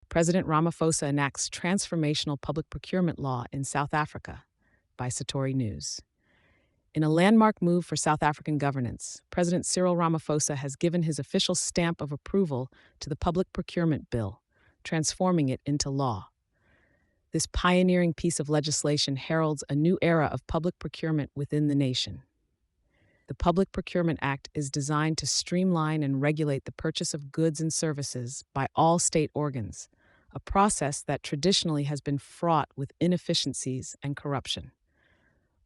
President Ramaphosa enacts transformational public procurement law in South Africa, by Satori News. In a landmark move for South African governance, President Cyril Ramaphosa has given his official stamp of approval to the Public Procurement Bill, transforming it into law. This pioneering piece of legislation heralds a new era of public procurement within the nation. The Public Procurement Act is designed to streamline and regulate the purchase of goods and services by all state organs, a process that traditionally has been fraught with inefficiencies and corruption.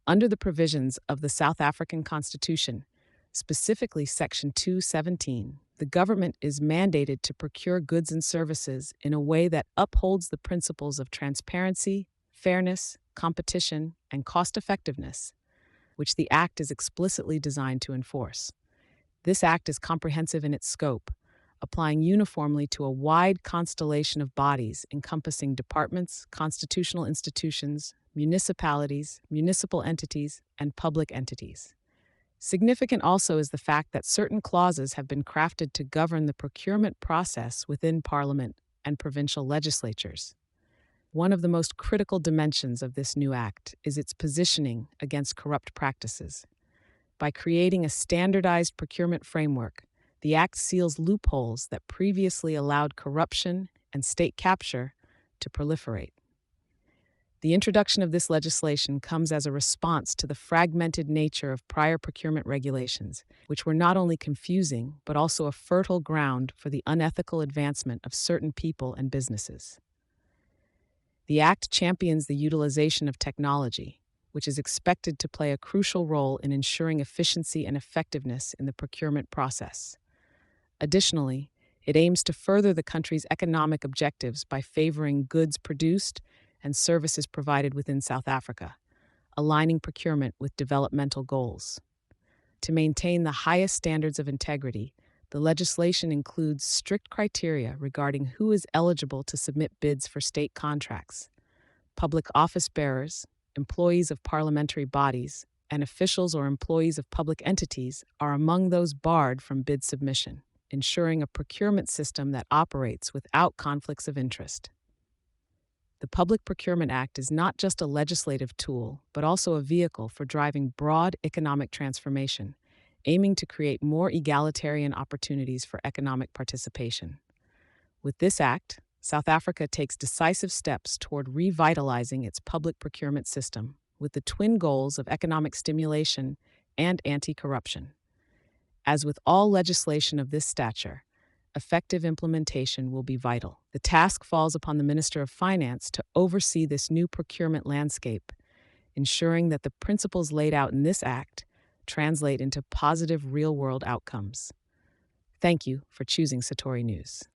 Under the provisions of the South African Constitution, specifically Section 217, the government is mandated to procure goods and services in a way that upholds the principles of transparency, fairness, competition, and cost-effectiveness, which the Act is explicitly designed to enforce. This Act is comprehensive in its scope, applying uniformly to a wide constellation of bodies encompassing departments, constitutional institutions, municipalities, municipal entities, and public entities. Significant also is the fact that certain clauses have been crafted to govern the procurement process within Parliament and provincial legislatures. One of the most critical dimensions of this new act is its positioning against corrupt practices. By creating a standardized procurement framework, the act seals loopholes that previously allowed corruption and state capture to proliferate. The introduction of this legislation comes as a response to the fragmented nature of prior procurement regulations, which were not only confusing but also a fertile ground for the unethical advancement of certain people and businesses. The Act champions the utilization of technology, which is expected to play a crucial role in ensuring efficiency and effectiveness in the procurement process. Additionally, it aims to further the country's economic objectives by favoring goods produced and services provided within South Africa, aligning procurement with developmental goals. To maintain the highest standards of integrity, the legislation includes strict criteria regarding who is eligible to submit bids for state contracts. Public office bearers, employees of parliamentary bodies, and officials or employees of public entities are among those barred from bid submission, ensuring a procurement system that operates without conflicts of interest. The Public Procurement Act is not just a legislative tool, but also a vehicle for driving broad economic transformation, aiming to create more egalitarian opportunities for economic participation. With this act, South Africa takes decisive steps toward revitalizing its public procurement system with the twin goals of economic stimulation and anti-corruption. As with all legislation of this stature, effective implementation will be vital. The task falls upon the Minister of Finance to oversee this new procurement landscape, ensuring that the principles laid out in this act translate into positive real-world outcomes. Thank you for choosing Satori News.